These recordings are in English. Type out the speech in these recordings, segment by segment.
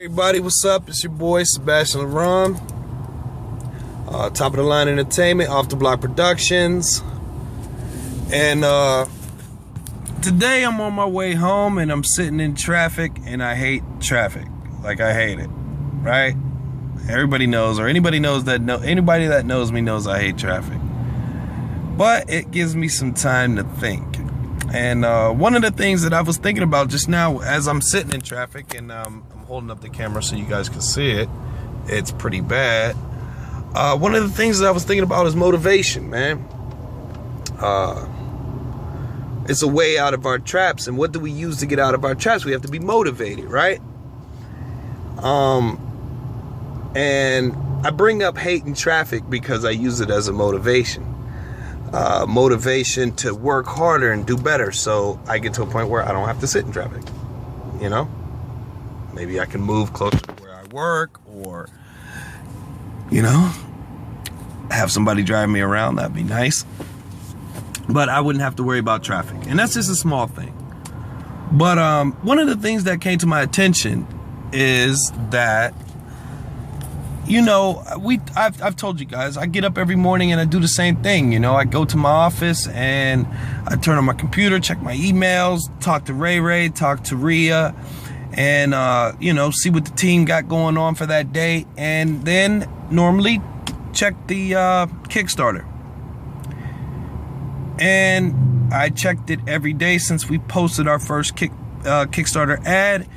Everybody, what's up? It's your boy Sebastian LaRon, Top of the Line Entertainment, Off the Block Productions. And today I'm on my way home and I'm sitting in traffic, and I hate traffic. Like, I hate it, right? Everybody knows, or anybody that knows me knows I hate traffic. But it gives me some time to think. And one of the things that I was thinking about just now as I'm sitting in traffic, and I'm holding up the camera so you guys can see it, it's pretty bad. One of the things that I was thinking about is motivation, man. It's a way out of our traps. And what do we use to get out of our traps? We have to be motivated, right? And I bring up hating traffic because I use it as a motivation. Motivation to work harder and do better, so I get to a point where I don't have to sit in traffic. You know, maybe I can move closer to where I work, or, you know, have somebody drive me around. That'd be nice, but I wouldn't have to worry about traffic, and that's just a small thing. But one of the things that came to my attention is that, you know, I've told you guys, I get up every morning and I do the same thing. You know, I go to my office and I turn on my computer, check my emails, talk to Ray, talk to Rhea, and, you know, see what the team got going on for that day. And then normally check the Kickstarter. And I checked it every day since we posted our first Kickstarter ad.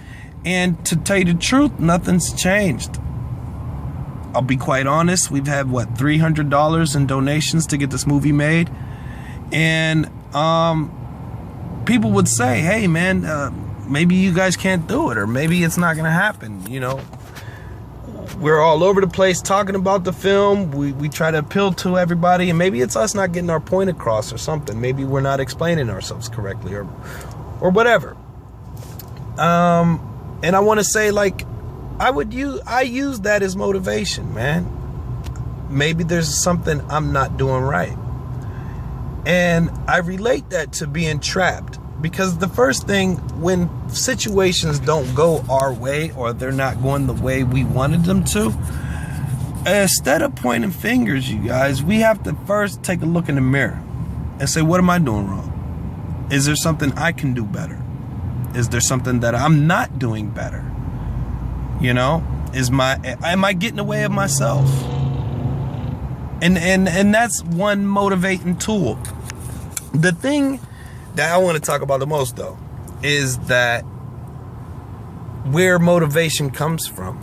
And to tell you the truth, nothing's changed. I'll be quite honest, we've had, what, $300 in donations to get this movie made. And people would say, hey, man, maybe you guys can't do it, or maybe it's not going to happen. You know, we're all over the place talking about the film. We try to appeal to everybody, and maybe it's us not getting our point across or something. Maybe we're not explaining ourselves correctly, or whatever. And I want to say, like, I use that as motivation, man. Maybe there's something I'm not doing right. And I relate that to being trapped, because the first thing, when situations don't go our way, or they're not going the way we wanted them to, instead of pointing fingers, you guys, we have to first take a look in the mirror and say, what am I doing wrong? Is there something I can do better? Is there something that I'm not doing better? You know, am I getting away of myself? And that's one motivating tool. The thing that I want to talk about the most, though, is that where motivation comes from.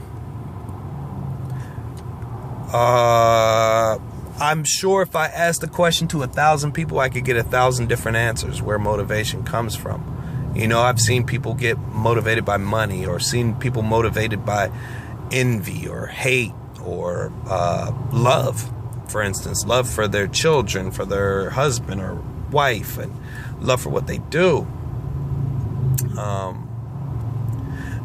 I'm sure if I asked the question to 1,000 people, I could get 1,000 different answers where motivation comes from. You know, I've seen people get motivated by money, or seen people motivated by envy or hate, or love, for instance, love for their children, for their husband or wife, and love for what they do.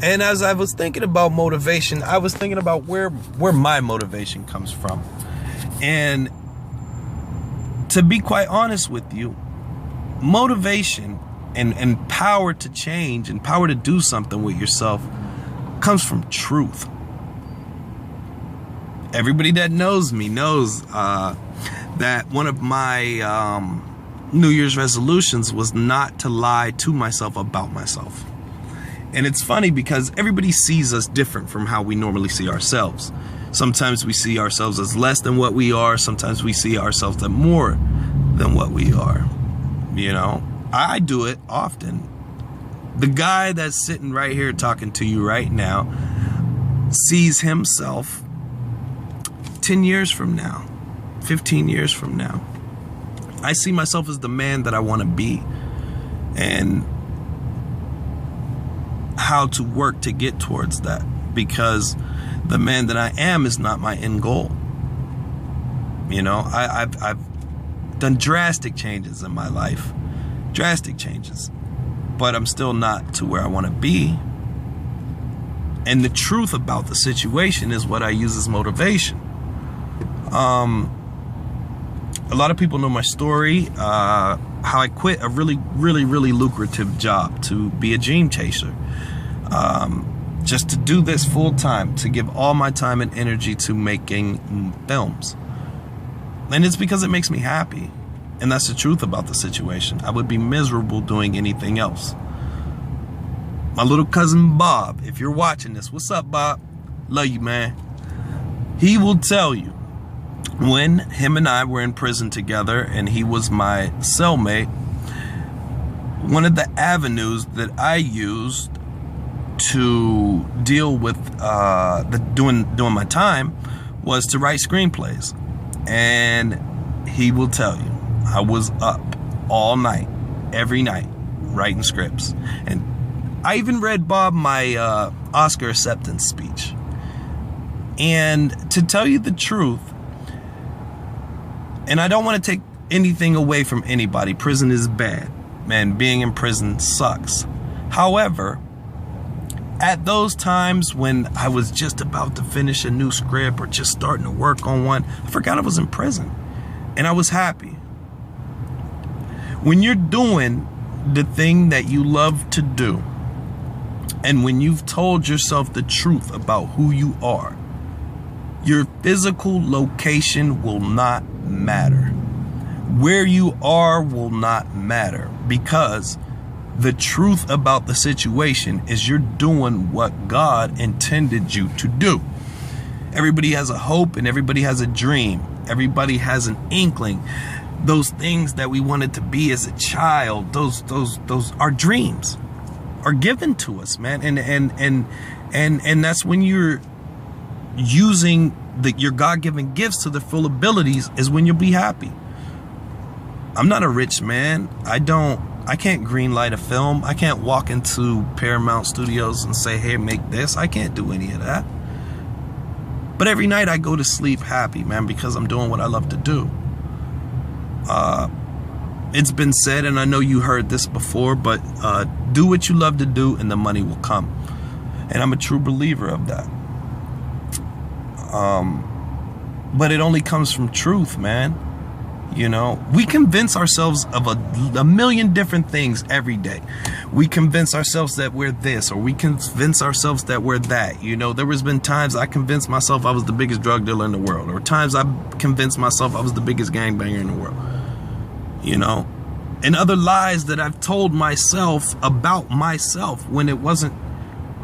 And as I was thinking about motivation, I was thinking about where my motivation comes from. And to be quite honest with you, motivation and power to change and power to do something with yourself comes from truth. Everybody that knows me knows that one of my New Year's resolutions was not to lie to myself about myself. And it's funny because everybody sees us different from how we normally see ourselves. Sometimes we see ourselves as less than what we are. Sometimes we see ourselves as more than what we are. You know, I do it often. The guy that's sitting right here talking to you right now sees himself 10 years from now, 15 years from now. I see myself as the man that I want to be, and how to work to get towards that, because the man that I am is not my end goal. You know, I've done drastic changes in my life. Drastic changes, but I'm still not to where I want to be. And the truth about the situation is what I use as motivation. A lot of people know my story, how I quit a really lucrative job to be a dream chaser. just to do this full time, to give all my time and energy to making films. And it's because it makes me happy. And that's the truth about the situation. I would be miserable doing anything else. My little cousin Bob, if you're watching this, what's up, Bob? Love you, man. He will tell you, when him and I were in prison together and he was my cellmate, one of the avenues that I used to deal with doing my time was to write screenplays. And he will tell you, I was up all night, every night, writing scripts. And I even read Bob my Oscar acceptance speech. And to tell you the truth, and I don't want to take anything away from anybody, prison is bad. Man, being in prison sucks. However, at those times when I was just about to finish a new script or just starting to work on one, I forgot I was in prison. And I was happy. When you're doing the thing that you love to do, and when you've told yourself the truth about who you are, your physical location will not matter. Where you are will not matter, because the truth about the situation is you're doing what God intended you to do. Everybody has a hope and everybody has a dream. Everybody has an inkling. Those things that we wanted to be as a child, those our dreams are given to us, man. And that's when you're using your God-given gifts to their full abilities, is when you'll be happy. I'm not a rich man. I can't green light a film. I can't walk into Paramount Studios and say, hey, make this. I can't do any of that. But every night I go to sleep happy, man, because I'm doing what I love to do. It's been said, and I know you heard this before, but do what you love to do and the money will come. And I'm a true believer of that. But it only comes from truth, man. You know, we convince ourselves of a million different things every day. We convince ourselves that we're this, or we convince ourselves that we're that. You know, there has been times I convinced myself I was the biggest drug dealer in the world, or times I convinced myself I was the biggest gangbanger in the world. You know, and other lies that I've told myself about myself when it wasn't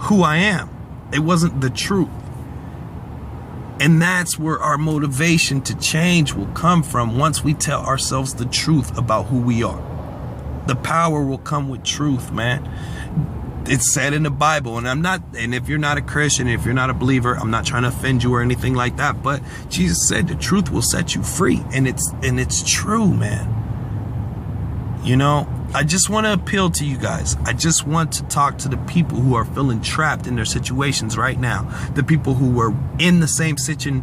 who I am. It wasn't the truth. And that's where our motivation to change will come from, once we tell ourselves the truth about who we are. The power will come with truth, man. It's said in the Bible, and if you're not a Christian, if you're not a believer, I'm not trying to offend you or anything like that, but Jesus said the truth will set you free, and it's true, man. You know, I just want to appeal to you guys. I just want to talk to the people who are feeling trapped in their situations right now. The people who were in the same situation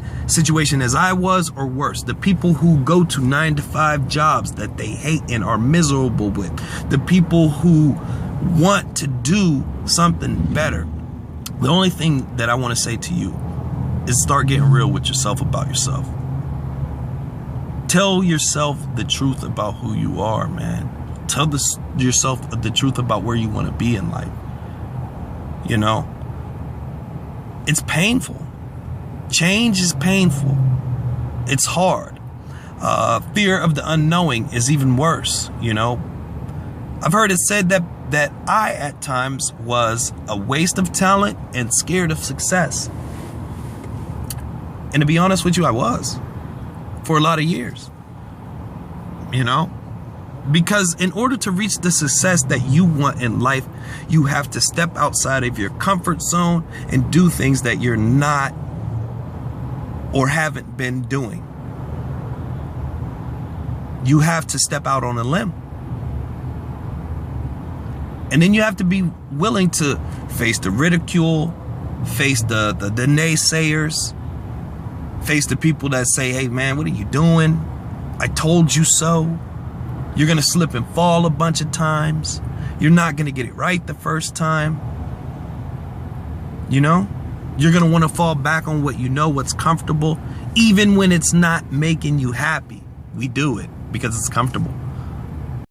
as I was, or worse. The people who go to 9-to-5 jobs that they hate and are miserable with. The people who want to do something better. The only thing that I want to say to you is start getting real with yourself about yourself. Tell yourself the truth about who you are, man. Tell yourself the truth about where you want to be in life. You know, it's painful. Change is painful. It's hard. Fear of the unknowing is even worse. You know, I've heard it said that I at times was a waste of talent and scared of success. And to be honest with you, I was. For a lot of years, you know, because in order to reach the success that you want in life, you have to step outside of your comfort zone and do things that you're not or haven't been doing. You have to step out on a limb. And then you have to be willing to face the ridicule, face the naysayers, face the people that say, hey man, what are you doing? I told you so. You're going to slip and fall a bunch of times. You're not going to get it right the first time. You know, you're going to want to fall back on what you know, what's comfortable, even when it's not making you happy. We do it because it's comfortable.